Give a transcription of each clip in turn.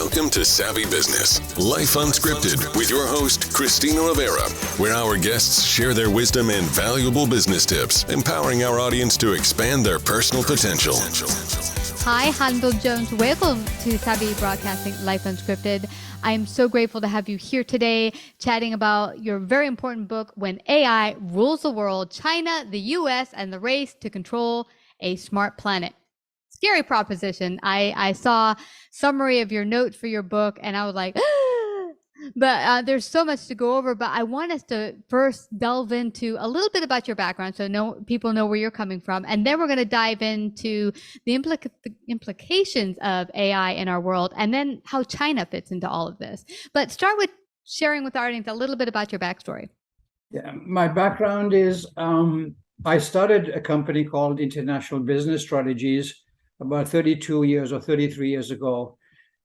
Welcome to Savvy Business, Life Unscripted, with your host, Christina Rivera, where our guests share their wisdom and valuable business tips, empowering our audience to expand their personal potential. Hi, Handel Jones. Welcome to Savvy Broadcasting, Life Unscripted. I am so grateful to have you here today chatting about your very important book, When AI Rules the World, China, the US, and the Race to Control a Smart Planet. Scary proposition. I saw summary of your notes for your book and I was like, but there's so much to go over. But I want us to first delve into a little bit about your background so people know where you're coming from. And then we're going to dive into the implications of AI in our world and then how China fits into all of this. But start with sharing with our audience a little bit about your backstory. Yeah, my background is I started a company called International Business Strategies about 32 years or 33 years ago.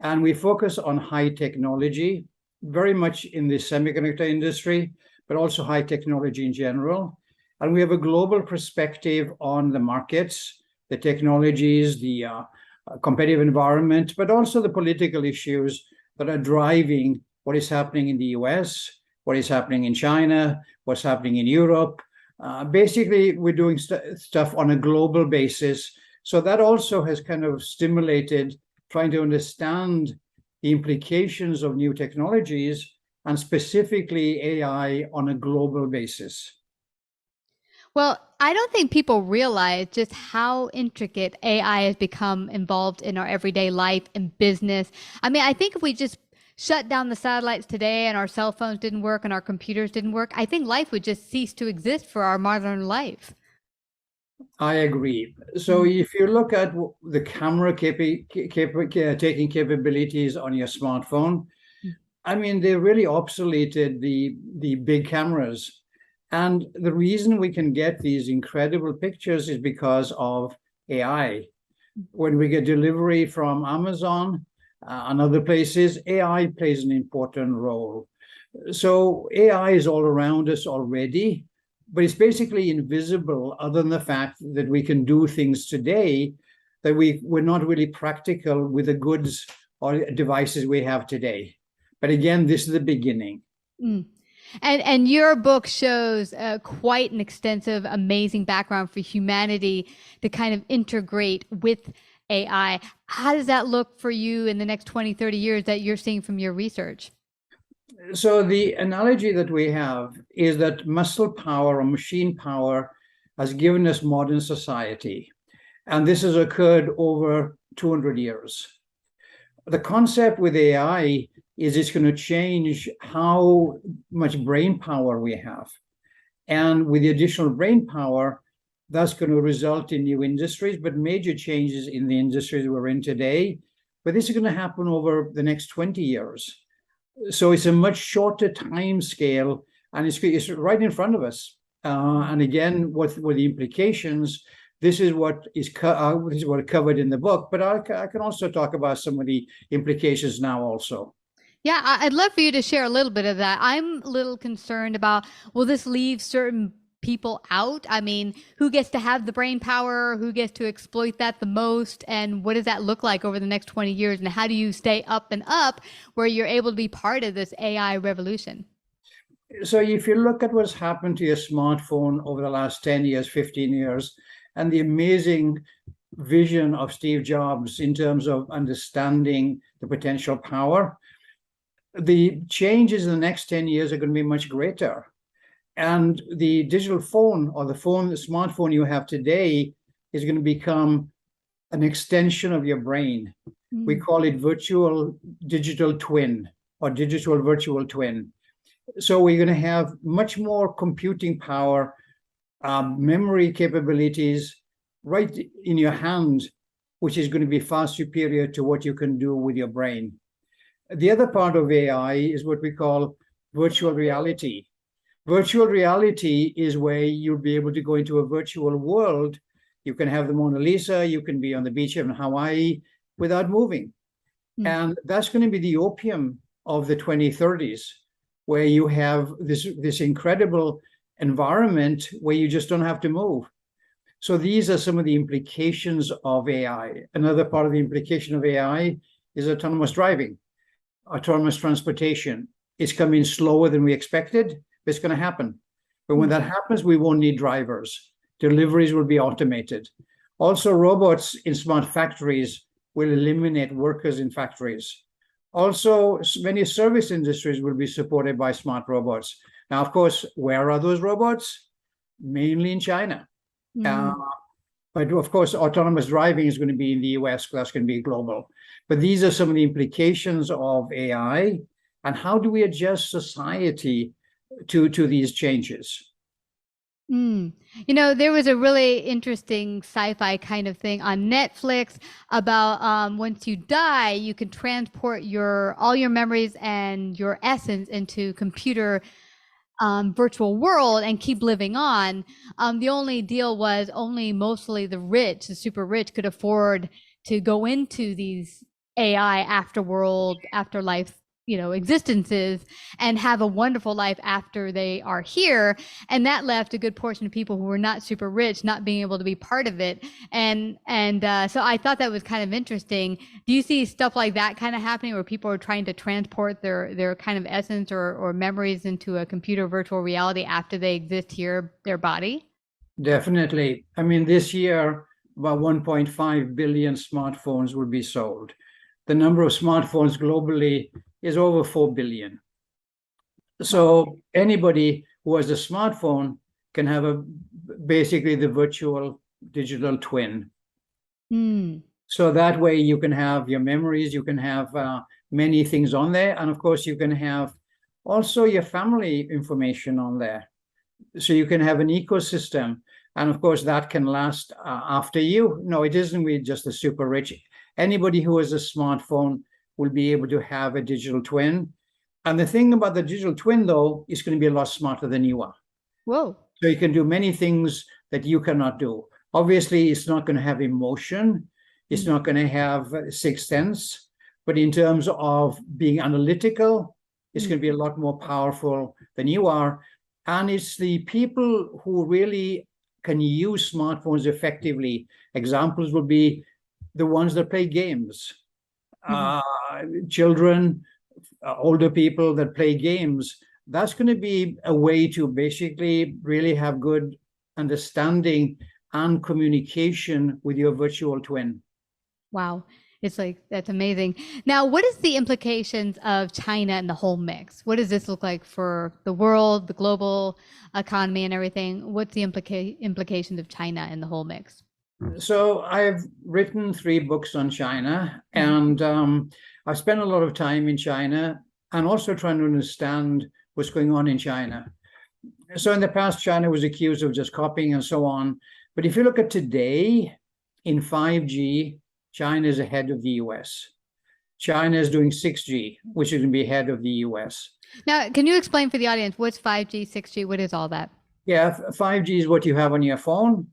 And we focus on high technology, very much in the semiconductor industry, but also high technology in general. And we have a global perspective on the markets, the technologies, the competitive environment, but also the political issues that are driving what is happening in the US, what is happening in China, what's happening in Europe. Basically, we're doing stuff on a global basis. So that also has kind of stimulated trying to understand the implications of new technologies and specifically AI on a global basis. Well, I don't think people realize just how intricate AI has become involved in our everyday life and business. I mean, I think if we just shut down the satellites today and our cell phones didn't work and our computers didn't work, I think life would just cease to exist for our modern life. I agree. So if you look at the camera taking capabilities on your smartphone, I mean, they really obsoleted the big cameras. And the reason we can get these incredible pictures is because of AI. When we get delivery from Amazon and other places, AI plays an important role. So AI is all around us already, but it's basically invisible other than the fact that we can do things today that we're not really practical with the goods or devices we have today. But again, this is the beginning. And your book shows quite an extensive, amazing background for humanity to kind of integrate with AI. How does that look for you in the next 20, 30 years that you're seeing from your research? So the analogy that we have is that muscle power or machine power has given us modern society. And this has occurred over 200 years. The concept with AI is it's going to change how much brain power we have. And with the additional brain power, that's going to result in new industries, but major changes in the industries we're in today. But this is going to happen over the next 20 years. So it's a much shorter time scale, and it's right in front of us. And again, what were the implications? This is what is covered in the book, but I can also talk about some of the implications now also. Yeah, I'd love for you to share a little bit of that. I'm a little concerned about, will this leave certain people out? I mean, who gets to have the brain power? Who gets to exploit that the most? And what does that look like over the next 20 years? And how do you stay up and up where you're able to be part of this AI revolution? So if you look at what's happened to your smartphone over the last 10 years, 15 years, and the amazing vision of Steve Jobs in terms of understanding the potential power, the changes in the next 10 years are going to be much greater. And the digital phone or the smartphone you have today is going to become an extension of your brain. We call it virtual digital twin or digital virtual twin. So we're going to have much more computing power, memory capabilities right in your hand, which is going to be far superior to what you can do with your brain. The other part of AI is what we call virtual reality. Virtual reality is where you'll be able to go into a virtual world. You can have the Mona Lisa, you can be on the beach in Hawaii without moving. And that's going to be the opium of the 2030s, where you have this incredible environment where you just don't have to move. So these are some of the implications of AI. Another part of the implication of AI is autonomous driving. autonomous transportation. It's coming slower than we expected, but it's going to happen. But when that happens, we won't need drivers. Deliveries will be automated. Also, robots in smart factories will eliminate workers in factories. Also, many service industries will be supported by smart robots. Now, of course, where are those robots? Mainly in China. But of course, autonomous driving is going to be in the US, because that's going to be global. But these are some of the implications of AI, and how do we adjust society to these changes? You know, there was a really interesting sci-fi kind of thing on Netflix about once you die, you can transport all your memories and your essence into computer virtual world and keep living on. The only deal was only mostly the rich, the super rich, could afford to go into these AI afterlife, existences, and have a wonderful life after they are here. And that left a good portion of people who were not super rich not being able to be part of it. And so I thought that was kind of interesting. Do you see stuff like that kind of happening, where people are trying to transport their kind of essence or memories into a computer virtual reality after they exist here, their body? Definitely. I mean, this year, about 1.5 billion smartphones will be sold. The number of smartphones globally is over 4 billion. So anybody who has a smartphone can have basically the virtual digital twin. So that way you can have your memories, you can have many things on there. And of course, you can have also your family information on there. So you can have an ecosystem. And of course, that can last after you. No, it isn't with just the super rich. Anybody who has a smartphone will be able to have a digital twin. And the thing about the digital twin, though, is going to be a lot smarter than you are. Whoa. So you can do many things that you cannot do. Obviously, it's not going to have emotion. It's not going to have sixth sense. But in terms of being analytical, it's going to be a lot more powerful than you are. And it's the people who really can use smartphones effectively. Examples would be the ones that play games. Children, older people that play games. That's going to be a way to basically really have good understanding and communication with your virtual twin. Wow. It's like, that's amazing. Now, what is the implications of China and the whole mix? What does this look like for the world, the global economy and everything? What's the implications of China and the whole mix? So I've written 3 books on China, and I've spent a lot of time in China and also trying to understand what's going on in China. So in the past, China was accused of just copying and so on. But if you look at today, in 5G, China is ahead of the US. China is doing 6G, which is going to be ahead of the US. Now, can you explain for the audience, what's 5G, 6G? What is all that? Yeah, 5G is what you have on your phone.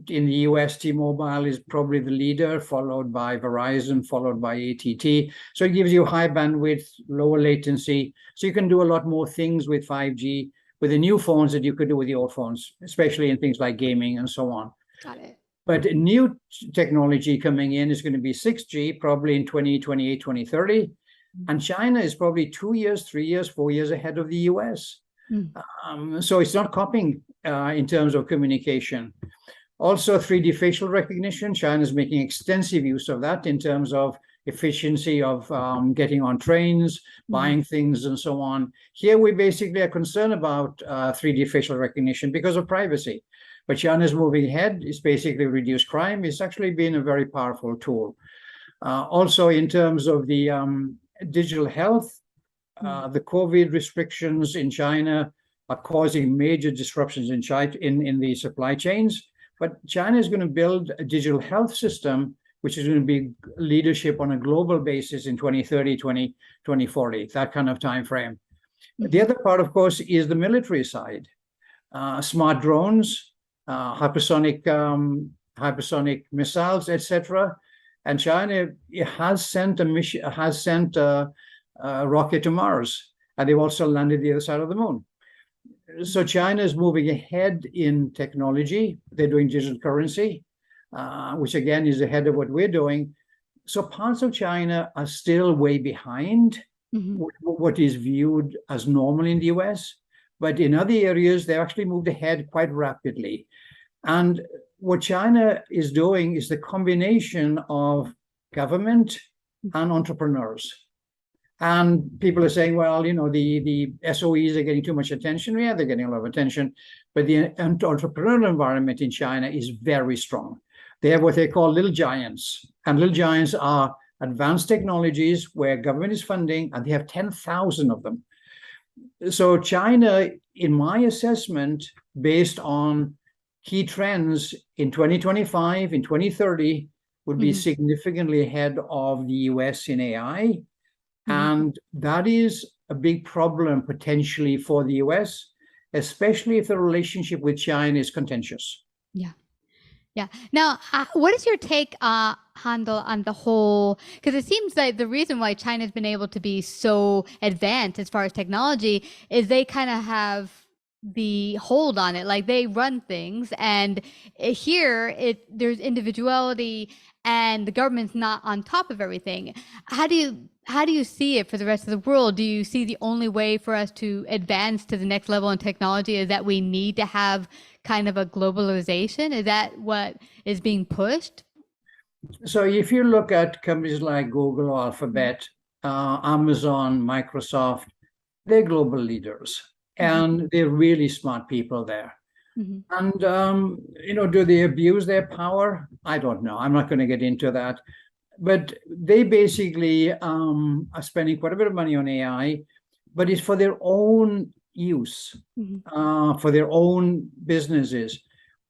In the US, T-Mobile is probably the leader, followed by Verizon, followed by AT&T. So it gives you high bandwidth, lower latency. So you can do a lot more things with 5G with the new phones that you could do with the old phones, especially in things like gaming and so on. Got it. But new technology coming in is going to be 6G, probably in 2028, 2030. And China is probably 2 years, 3 years, 4 years ahead of the US. So it's not copying in terms of communication. Also, 3D facial recognition. China is making extensive use of that in terms of efficiency of getting on trains, buying things, and so on. Here, we basically are concerned about 3D facial recognition because of privacy. But China is moving ahead. It's basically reduced crime. It's actually been a very powerful tool. Also, in terms of the digital health, the COVID restrictions in China are causing major disruptions in China in the supply chains. But China is going to build a digital health system, which is going to be leadership on a global basis in 2030, 2040, that kind of time frame. The other part, of course, is the military side. Smart drones, hypersonic missiles, etc. And China has sent a rocket to Mars, and they've also landed the other side of the moon. So China is moving ahead in technology. They're doing digital currency, which again is ahead of what we're doing. So parts of China are still way behind what is viewed as normal in the US. But in other areas, they've actually moved ahead quite rapidly. And what China is doing is the combination of government and entrepreneurs. And people are saying, well, the SOEs are getting too much attention. Yeah, they're getting a lot of attention. But the entrepreneurial environment in China is very strong. They have what they call little giants. And little giants are advanced technologies where government is funding, and they have 10,000 of them. So China, in my assessment, based on key trends in 2025, in 2030, would be significantly ahead of the US in AI. And that is a big problem potentially for the US, especially if the relationship with China is contentious. Yeah. Yeah. Now, what is your take, Handel, on the whole? Because it seems like the reason why China's been able to be so advanced as far as technology is they kind of have the hold on it, like they run things, and here there's individuality, and the government's not on top of everything. How do you see it for the rest of the world? Do you see the only way for us to advance to the next level in technology is that we need to have kind of a globalization? Is that what is being pushed? So if you look at companies like Google, Alphabet, Amazon, Microsoft, they're global leaders, and they're really smart people there. And, do they abuse their power? I don't know. I'm not going to get into that. But they basically are spending quite a bit of money on AI, but it's for their own use, for their own businesses.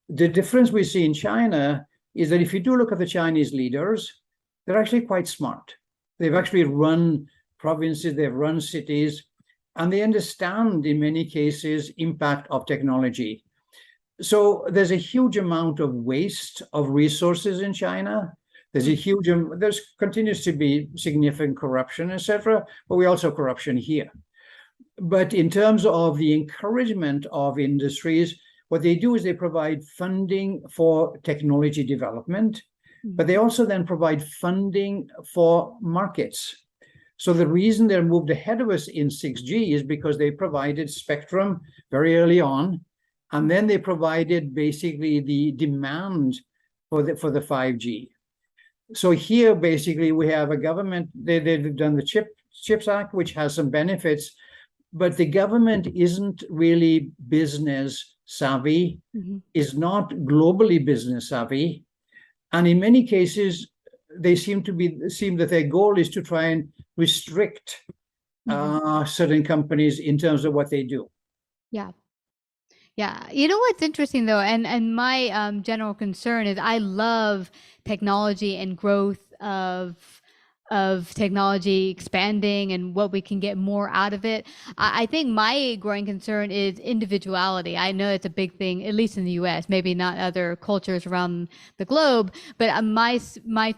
The difference we see in China is that if you do look at the Chinese leaders, they're actually quite smart. They've actually run provinces, they've run cities, and they understand, in many cases, impact of technology. So there's a huge amount of waste of resources in China. There's continues to be significant corruption, etc., but we also have corruption here. But in terms of the encouragement of industries, what they do is they provide funding for technology development, but they also then provide funding for markets. So the reason they're moved ahead of us in 6G is because they provided spectrum very early on, and then they provided basically the demand for the 5G. So here, basically, we have a government, they've done the CHIPS Act, which has some benefits, but the government isn't really business savvy, is not globally business savvy. And in many cases, they seem that their goal is to try and restrict certain companies in terms of what they do. Yeah. Yeah. You know what's interesting though, and my general concern is I love technology and growth of technology expanding and what we can get more out of it. I think my growing concern is individuality. I know it's a big thing, at least in the US, maybe not other cultures around the globe, but my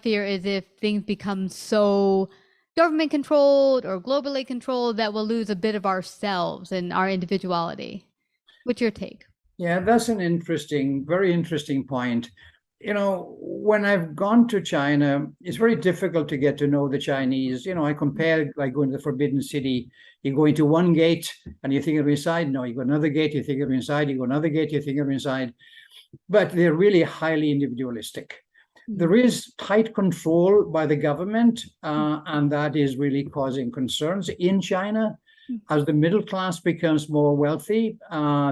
fear is if things become so government controlled or globally controlled that we'll lose a bit of ourselves and our individuality. What's your take? Yeah, that's an interesting, very interesting point. When I've gone to China, it's very difficult to get to know the Chinese. I compare like going to the Forbidden City. You go into one gate and you think you're inside. No, you go another gate, you think you're inside. You go another gate, you think you're inside. But they're really highly individualistic. There is tight control by the government, and that is really causing concerns in China. As the middle class becomes more wealthy,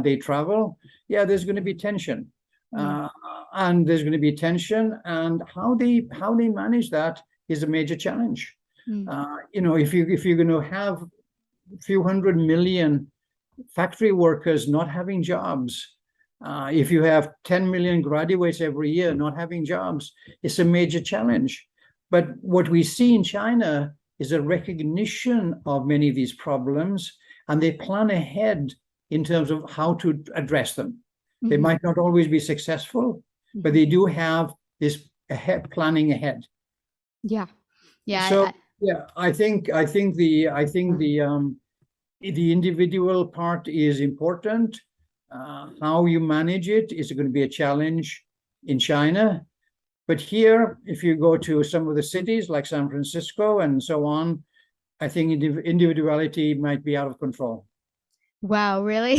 they travel. Yeah, there's going to be tension. And there's going to be tension, and how they manage that is a major challenge. If you're going to have a few 100 million factory workers not having jobs, if you have 10 million graduates every year not having jobs, it's a major challenge. But what we see in China is a recognition of many of these problems, and they plan ahead in terms of how to address them. They might not always be successful, but they do have this planning ahead. Yeah. So I think the individual part is important. How you manage it is going to be a challenge in China. But here, if you go to some of the cities like San Francisco and so on, I think individuality might be out of control. Wow, really?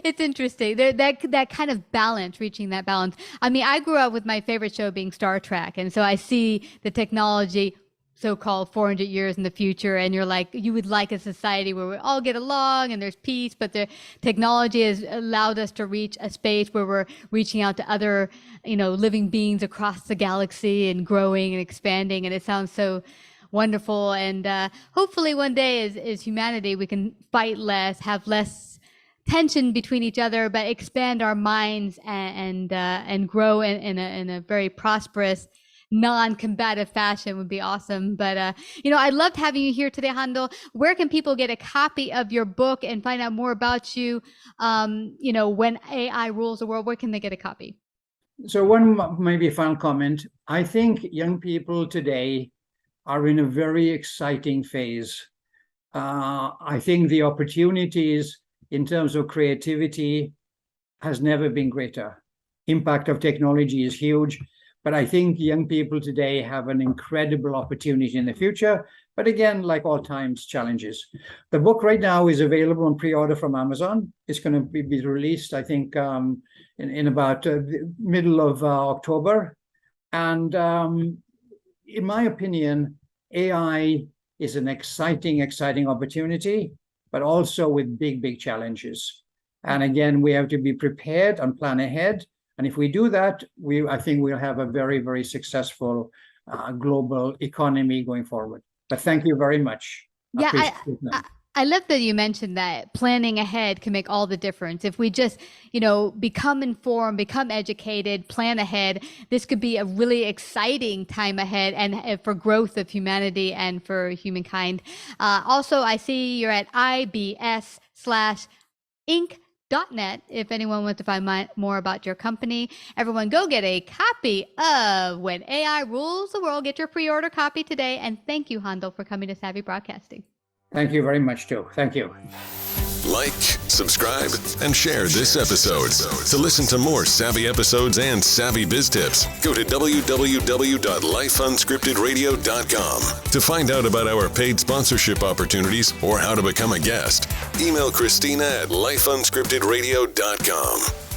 It's interesting. That kind of balance, reaching that balance. I mean, I grew up with my favorite show being Star Trek, and so I see the technology so-called 400 years in the future, and you're like, you would like a society where we all get along and there's peace, but the technology has allowed us to reach a space where we're reaching out to other, living beings across the galaxy and growing and expanding, and it sounds so wonderful. And hopefully one day as humanity, we can fight less, have less tension between each other, but expand our minds and grow in a very prosperous, non-combative fashion would be awesome. But I loved having you here today, Handel. Where can people get a copy of your book and find out more about you? When AI rules the world, where can they get a copy? So one maybe final comment. I think young people today are in a very exciting phase. I think the opportunities in terms of creativity has never been greater. Impact of technology is huge, but I think young people today have an incredible opportunity in the future. But again, like all times, challenges. The book right now is available on pre-order from Amazon. It's going to be released, I think, in about the middle of October. And in my opinion, AI is an exciting opportunity, but also with big challenges. And again, we have to be prepared and plan ahead. And if we do that, I think we'll have a very successful global economy going forward. But thank you very much. Yeah, I love that you mentioned that planning ahead can make all the difference. If we just, become informed, become educated, plan ahead, this could be a really exciting time ahead and for growth of humanity and for humankind. Also, I see you're at IBS/Inc.net if anyone wants to find more about your company. Everyone go get a copy of When AI Rules the World. Get your pre-order copy today. And thank you, Handel, for coming to Savvy Broadcasting. Thank you very much, too. Thank you. Like, subscribe, and share this episode. To listen to more Savvy episodes and Savvy Biz Tips, go to www.lifeunscriptedradio.com. To find out about our paid sponsorship opportunities or how to become a guest, email Christina at lifeunscriptedradio.com.